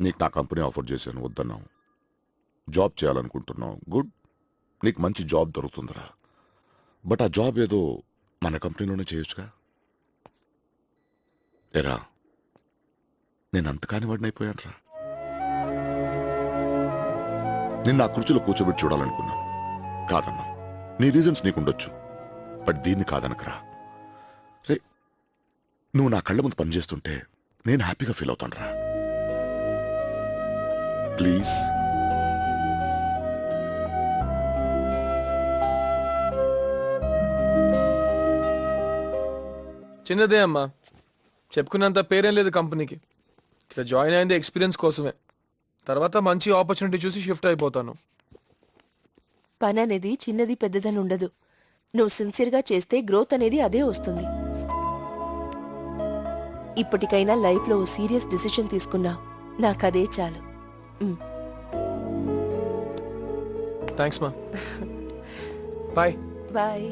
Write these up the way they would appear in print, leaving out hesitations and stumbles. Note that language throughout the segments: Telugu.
నీకు నా కంపెనీ ఆఫర్ చేశాను, వద్దన్నావు. జాబ్ చేయాలనుకుంటున్నావు, గుడ్. నీకు మంచి జాబ్ దొరుకుతుందిరా. బట్ ఆ జాబ్ ఏదో మన కంపెనీలోనే చేయొచ్చుగా. ఏరా, నేను అంత కాని వాడిని అయిపోయానురా. నేను నా కుర్చీలో కూర్చోబెట్టి చూడాలనుకున్నాను, కాదన్నా. నీ రీజన్స్ నీకుండొచ్చు, బట్ దీన్ని కాదనకరా. రే, నువ్వు నా కళ్ళ ముందు పనిచేస్తుంటే నేను హ్యాపీగా ఫీల్ అవుతాను రా. ప్లీజ్. చిన్నదే అమ్మా, చెప్పుకున్నంత పేరేం లేదు కంపెనీకి. ఇక్కడ జాయిన్ అయింది ఎక్స్పీరియన్స్ కోసమే. తర్వాత మంచి ఆపర్చునిటీ చూసి షిఫ్ట్ అయిపోతాను. పని అనేది చిన్నది పెద్దదని ఉండదు. నువ్వు సిన్సియర్గా చేస్తే గ్రోత్ అనేది అదే వస్తుంది. ఇప్పటికైనా లైఫ్లో ఓ సీరియస్ డిసిషన్ తీసుకున్నా నాకదే చాలు. థ్యాంక్స్ మా. బాయ్. బాయ్.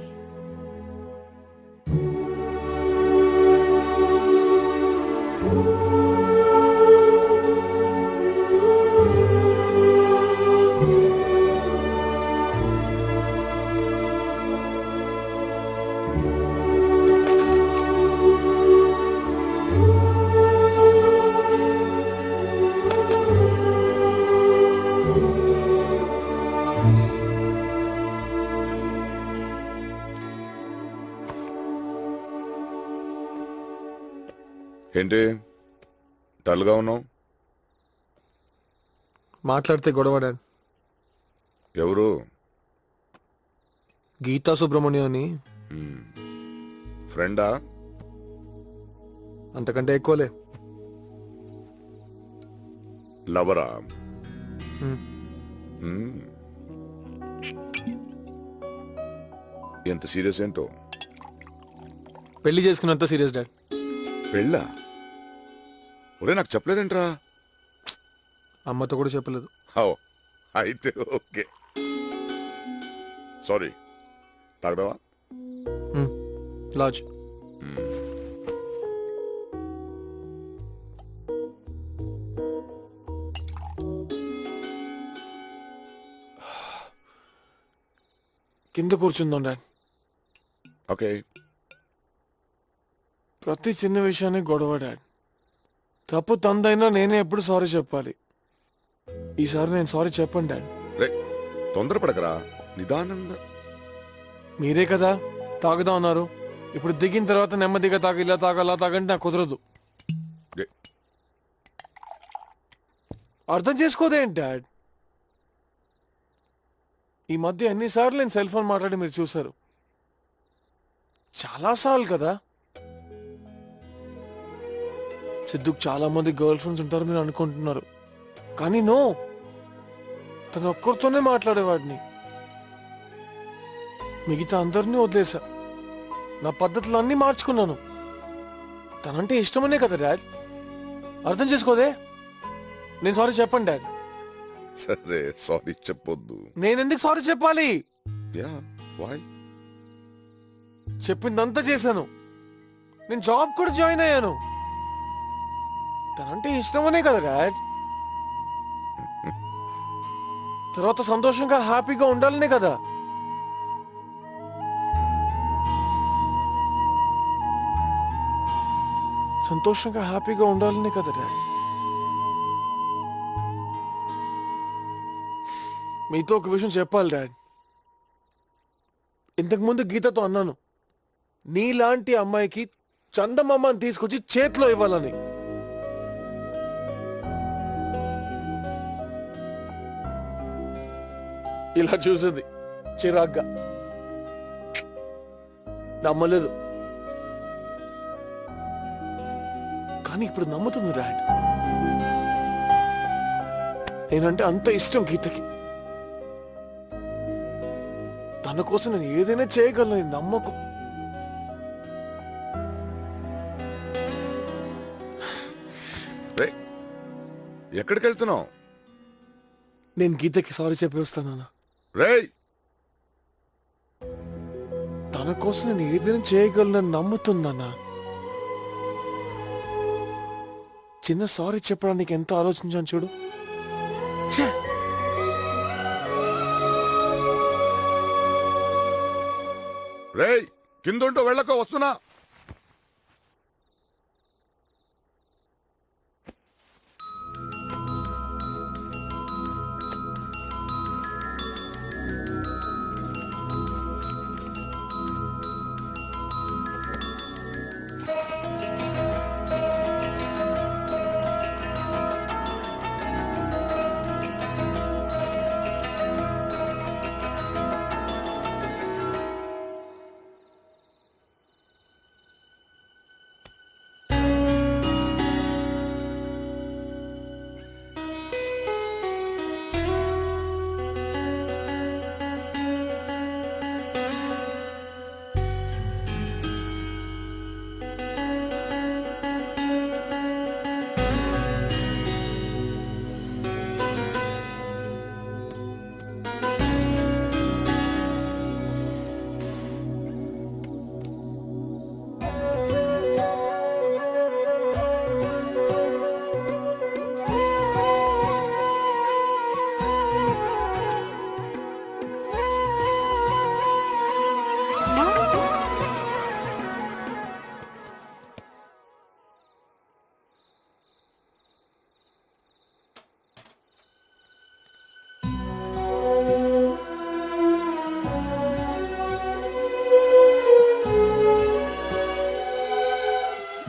ఏంటి డల్గా ఉన్నావు? మాట్లాడితే గొడవ డాడ్. ఎవరు? గీతా సుబ్రహ్మణ్యం అని. ఫ్రెండా? అంతకంటే ఎక్కువలే. లవరా? మ్మ్. ఎంత సీరియస్ ఏంటో? పెళ్లి చేసుకున్నంత సీరియస్ డాడ్. పెళ్ళా? ఒరే, నాకు చెప్పలేదేంట్రా? అమ్మతో కూడా చెప్పలేదు. అయితే ఓకే, సారీ. తాగదావా? లాజ్. కింద కూర్చుందాం డాడ్. ఓకే. ప్రతి చిన్న విషయాన్ని గొడవ డాడ్. తప్పు తందైనా నేనే ఎప్పుడు సారీ చెప్పాలి. ఈసారి నేను సారీ చెప్పండి డాడ్. రే, తొందరపడకరా, నిదానంగా. మీరే కదా తాగుదాం అన్నారు. ఇప్పుడు దిగిన తర్వాత నెమ్మదిగా తాగి ఇలా తాగలా తాగంటే నాకు కుదరదు. రే. అర్థం చేసుకోదేంటి డాడ్? ఈ మధ్య ఎన్నిసార్లు నేను సెల్ ఫోన్ మాట్లాడి మీరు చూశారు? చాలాసార్లు కదా. సిద్ధుకు చాలా మంది గర్ల్ ఫ్రెండ్స్ ఉంటారు మీరు అనుకుంటున్నారు, కానీ నో, తను ఒక్కరితోనే మాట్లాడేవాడిని. మిగతా అందరినీ వదిలేసా. నా పద్ధతులు అన్నీ మార్చుకున్నాను. తనంటే ఇష్టమనే కదా డాడ్. అర్థం చేసుకోదే. నేను సారీ చెప్పండి డాడ్. సరే, సారీ చెప్పొద్దు. నేనెందుకు సారీ చెప్పాలి? Yeah, why? చెప్పిందంతా చేశాను. నేను జాబ్ కూడా జాయిన్ అయ్యాను. తనంటే ఇష్టమనే కదా డాడ్. తర్వాత సంతోషంగా హ్యాపీగా ఉండాలనే కదా. సంతోషంగా హ్యాపీగా ఉండాలనే కదా డాడ్. మీతో ఒక విషయం చెప్పాలి డాడ్. ఇంతకుముందు గీతతో అన్నాను, నీలాంటి అమ్మాయికి చందమామని తీసుకొచ్చి చేతిలో ఇవ్వాలని. ఇలా చూసింది చిరాగ్గా, నమ్మలేదు. కానీ ఇప్పుడు నమ్ముతుంది డాడ్. నేనంటే అంత ఇష్టం గీతకి. తన కోసం నేను ఏదైనా చేయగలను నమ్మకం. ఎక్కడికి వెళ్తున్నావు? నేను గీతకి సారీ చెప్పి వస్తాను. రేయ్, తన కోసం నేను ఏదైనా చేయగలను నమ్ముతుందన్నా. చిన్న సారీ చెప్పడానికి ఎంత ఆలోచించాను చూడు. ఛే! రేయ్ కిందుంటూ వెళ్ళకో, వస్తున్నా.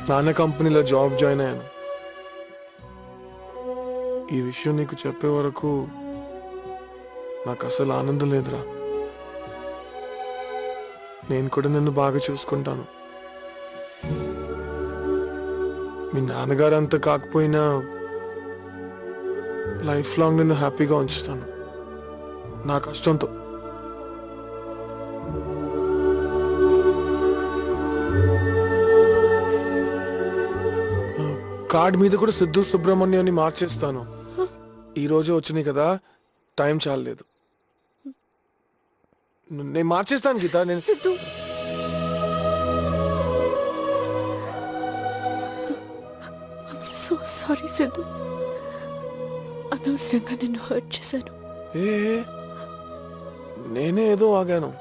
నాన్న కంపెనీలో జాబ్ జాయిన్ అయ్యాను. ఈ విషయం నీకు చెప్పే వరకు నాకు అసలు ఆనందం లేదురా. నేను కూడా నిన్ను బాగా చూసుకుంటాను. మీ నాన్నగారు అంత కాకపోయినా లైఫ్ లాంగ్ నిన్ను హ్యాపీగా ఉంచుతాను నా కష్టంతో. కార్డ్ మీద కూడా సిద్ధు సుబ్రహ్మణ్యాన్ని మార్చేస్తాను. ఈ రోజే వచ్చినాయి కదా, టైం చాలలేదు. నేను మార్చేస్తాను గీత. నేను సిద్ధు, సో సారీ సిద్ధు. అనవసరంగా నిన్ను హర్ట్ చేశాను. ఏ నేనే ఏదో ఆగాను.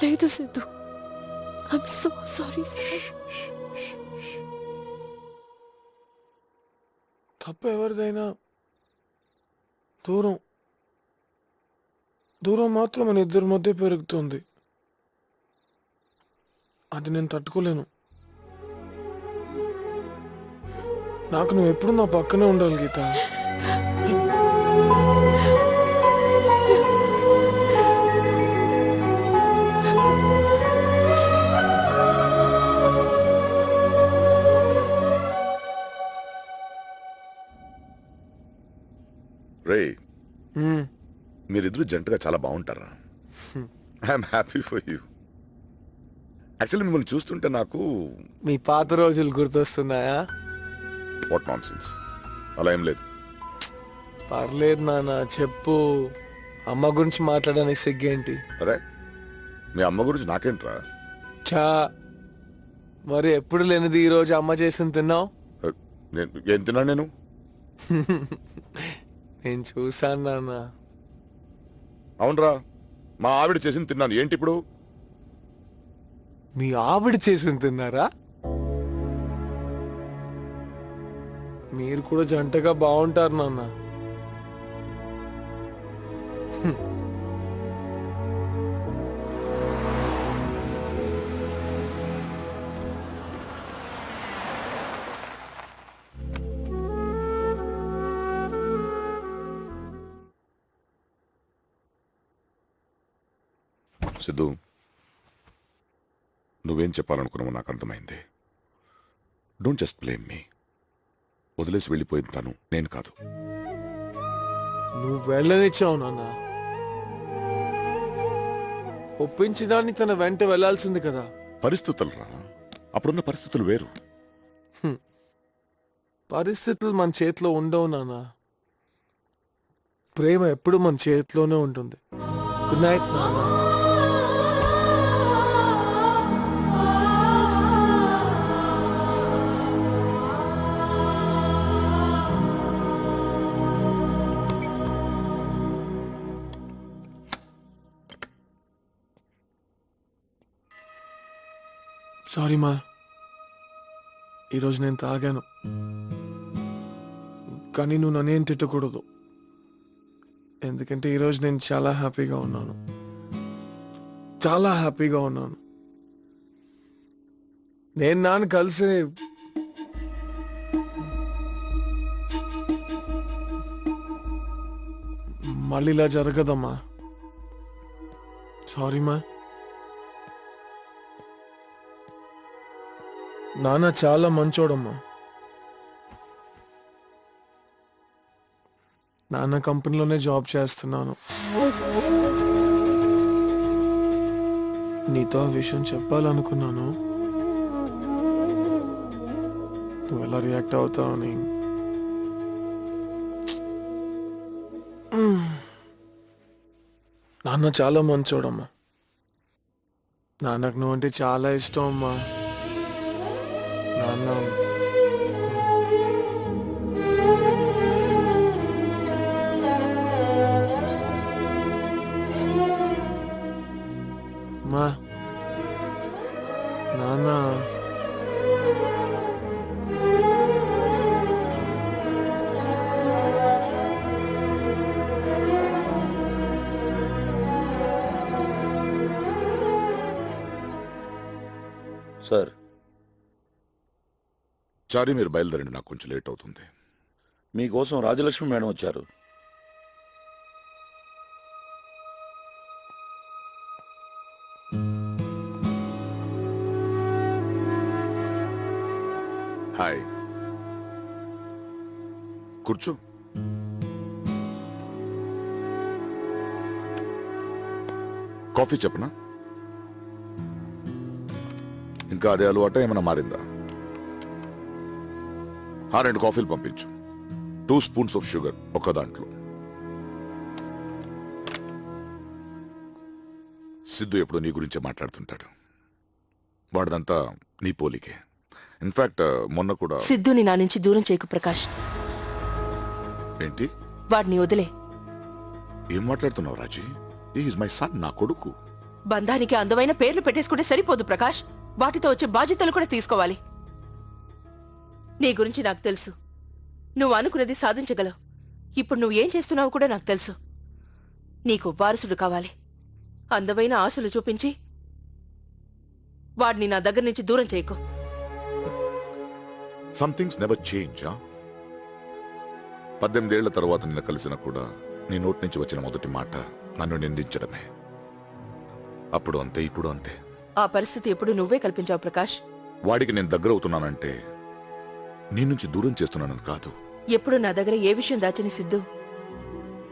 లేదు సిద్ధు, ఐఎమ్ సో సారీ. తప్ప ఎవరిదైనా దూరం దూరం మాత్రం మన ఇద్దరి మధ్య పెరుగుతుంది. అది నేను తట్టుకోలేను. నాకు నువ్వు ఎప్పుడు నా పక్కనే ఉండాలి గీత. రే మ్మ్. మీరిద్దరు జంటగా చాలా బాగుంటారా. I'm happy for you. Actually మిమ్మల్ని చూస్తుంటే నాకు మీ పాత రోజులు గుర్తొస్తున్నాయా? What non sense. అలా ఏం లేదు. పర్లేదు నాన్న, చెప్పు. అమ్మ గురించి మాట్లాడడానికి సిగ్గేంటి? అరే మీ అమ్మ గురించి నాకేంట్రా. చా, మరి ఎప్పుడు లేనిది ఈ రోజు అమ్మ చేసింది తిన్నావు? నేను ఏం తిన్నా నేను? నేను చూశాను నాన్న. అవునరా, మా ఆవిడ చేసింది తిన్నాను. ఏంటి ఇప్పుడు? మీ ఆవిడ చేసింది తిన్నారా? మీరు కూడా జంటగా బాగుంటారు నాన్న. సిద్ధు, నువ్వేం చెప్పాలనుకున్నావో నాకు అర్థమైంది. Don't just blame me. వదిలేసి వెళ్ళిపోయింది తను, నేను కాదు. నువ్వు వెళ్ళనిచ్చావు నాన్న. ఒప్పించడాన్ని తన వెంట వెళ్లాల్సింది కదా. పరిస్థితులు రా, అప్పుడున్న పరిస్థితులు వేరు. పరిస్థితులు మన చేతిలో ఉండవు నాన్న. ప్రేమ ఎప్పుడు మన చేతిలోనే ఉంటుంది. గుడ్ నైట్ నాన్న. సారీ మా, ఈరోజు నేను తాగాను, కానీ నువ్వు నన్నేం తిట్టకూడదు. ఎందుకంటే ఈరోజు నేను చాలా హ్యాపీగా ఉన్నాను, చాలా హ్యాపీగా ఉన్నాను. నేను నాన్న కలిసి మళ్ళీ ఇలా జరగదమ్మా. సారీ మా. నాన్న చాలా మంచోడమ్మా. నాన్న కంపెనీలోనే జాబ్ చేస్తున్నాను. నీతో ఆ విషయం చెప్పాలనుకున్నాను, నువ్వు ఎలా రియాక్ట్ అవుతావని. నాన్న చాలా మంచోడమ్మా. నాన్నకు నువ్వు అంటే చాలా ఇష్టం అమ్మా. నాన్న మా నాన్న సార్, చారీ మీరు బయలుదేరండి, నాకు కొంచెం లేట్ అవుతుంది. మీకోసం రాజలక్ష్మి మేడం వచ్చారు. హాయ్, కూర్చో. కాఫీ చెప్పనా? ఇంకా అదే అలవాట ఏమైనా మారిందా? 2 కాఫీలు పంపించు. 2 స్పూన్స్ ఆఫ్ షుగర్ ఒక దాంట్లో. సిద్ధు ఎప్పుడు నీ గురించే మాట్లాడుతుంటాడు. వాడిదంతా నీ పోలికే. ఇన్ఫాక్ట్ మొన్న కూడా. సిద్ధుని నా నుంచి దూరం చేయకు ప్రకాష్. ఏంటి? వాడిని వదిలే. ఏం మాట్లాడుతున్నావు రాజీ? ఈజ్ మై సన్, నా కొడుకు. బంధానికి అందమైన పేర్లు పెట్టేసుకుంటే సరిపోదు ప్రకాష్, వాటితో వచ్చే బాధ్యతలు కూడా తీసుకోవాలి. నీ గురించి నాకు తెలుసు, నువ్వు అనుకున్నది సాధించగలవు. ఇప్పుడు నువ్వు ఏం చేస్తున్నావు కూడా నాకు తెలుసు. నీకు వారసుడు కావాలి. అందమైన ఆశలు చూపించి వాడిని నా దగ్గర నుంచి దూరం చేయకు. Some things never change. 18 ఏళ్ల తర్వాత నిన్ను కలిసినా కూడా నీ నోటి నుంచి వచ్చిన మొదటి మాట నన్ను నిందించడమే. అప్పుడు అంతే, ఇప్పుడు అంతే. ఆ పరిస్థితి ఎప్పుడు నువ్వే కల్పించావు ప్రకాష్. వాడికి నేను దగ్గర అవుతున్నానంటే నీ నుంచి దూరం చేస్తున్నానని కాదు. ఎప్పుడు నా దగ్గర ఏ విషయం దాచని సిద్ధు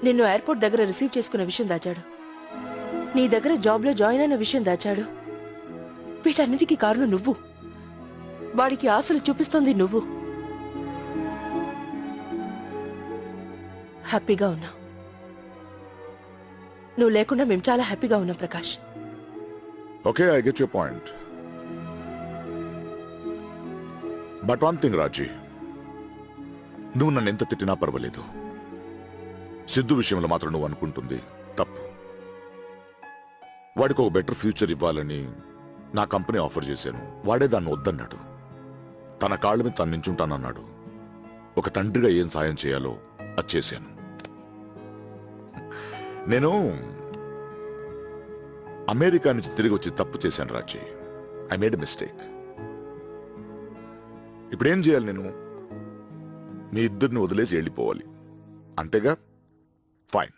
నిన్ను ఎయిర్పోర్ట్ దగ్గర రిసీవ్ చేసుకున్న విషయం దాచాడు. నీ దగ్గర జాబ్లో జాయిన్ అయిన విషయం దాచాడు. వీటన్నిటికీ కారణం నువ్వు. వాడికి ఆశలు చూపిస్తోంది నువ్వు. హ్యాపీగా ఉన్నావు. నువ్వు లేకుండా మేము చాలా హ్యాపీగా ఉన్నాం Prakash. Okay, I get your point. But one thing Raji, నువ్వు నన్ను ఎంత తిట్టినా పర్వాలేదు. సిద్ధు విషయంలో మాత్రం నువ్వు అనుకుంటుంది తప్పు. వాడికి ఒక బెటర్ ఫ్యూచర్ ఇవ్వాలని నా కంపెనీ ఆఫర్ చేశాను. వాడే దాన్ని వద్దన్నాడు. తన కాళ్ళ మీద తను నించుంటానన్నాడు. ఒక తండ్రిగా ఏం సాయం చేయాలో అది చేశాను. నేను అమెరికా నుంచి తిరిగి వచ్చి తప్పు చేశాను Raji. I made a mistake. ఇప్పుడేం చేయాలి? నేను మీ ఇద్దరిని వదిలేసి వెళ్ళిపోవాలి, అంతేగా? ఫైన్.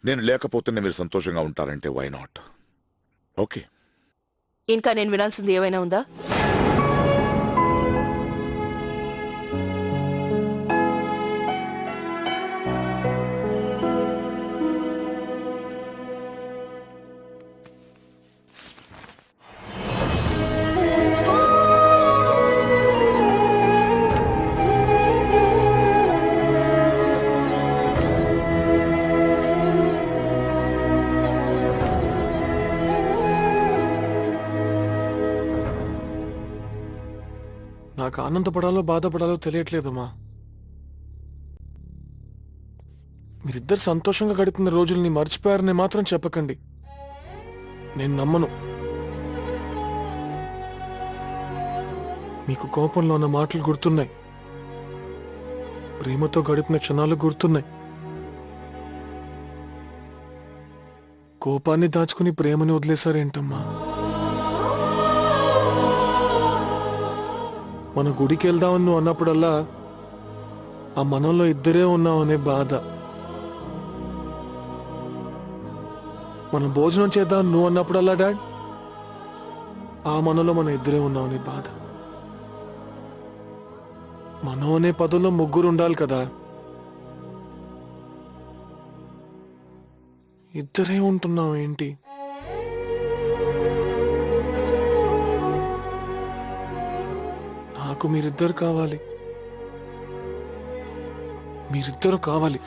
నేను లేకపోతేనే మీరు సంతోషంగా ఉంటారంటే వై నాట్? ఓకే. ఇంకా నేను వినాల్సింది ఏమైనా ఉందా? నాకు ఆనందపడాలో బాధపడాలో తెలియట్లేదమ్మా. మీరిద్దరు సంతోషంగా గడిపిన రోజుల్ని మర్చిపోయారని మాత్రం చెప్పకండి. నేను నమ్మను. మీకు కోపంలో ఉన్న మాటలు గుర్తున్నాయి, ప్రేమతో గడిపిన క్షణాలు గుర్తున్నాయి. కోపాన్ని దాచుకుని ప్రేమని వదిలేశారేంటమ్మా? మన గుడికి వెళ్దామని నువ్వు అన్నప్పుడల్లా ఆ మనంలో ఇద్దరే ఉన్నామనే బాధ. మనం భోజనం చేద్దాం నువ్వు అన్నప్పుడల్లా డాడ్ ఆ మనలో మనం ఇద్దరే ఉన్నామనే బాధ. మనం అనే పదంలో ముగ్గురు ఉండాలి కదా, ఇద్దరే ఉంటున్నాం ఏంటి? నాకు మీరిద్దరు కావాలి, మీరిద్దరు కావాలి.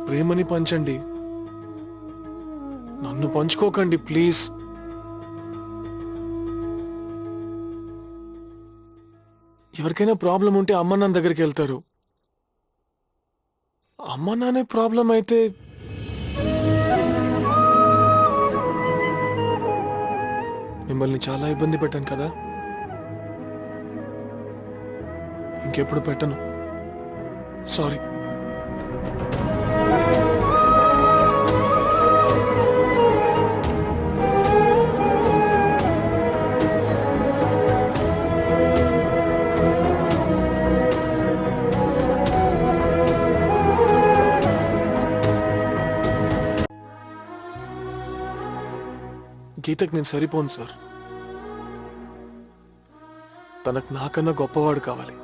ప్రేమని పంచండి, నన్ను పంచుకోకండి ప్లీజ్. ఎవరికైనా ప్రాబ్లం ఉంటే అమ్మ నాన్న దగ్గరికి వెళ్తారు. అమ్మ నాన్నే ప్రాబ్లం అయితే మిమ్మల్ని చాలా ఇబ్బంది పెట్టాను కదా, ఇంకెప్పుడు పెట్టను. సారీ. గీతకు నేను సరిపోను సార్, తనకు నాకన్నా గొప్పవాడు కావాలి.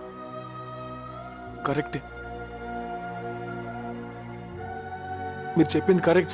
కరెక్టే, మీరు చెప్పింది కరెక్ట్ సార్.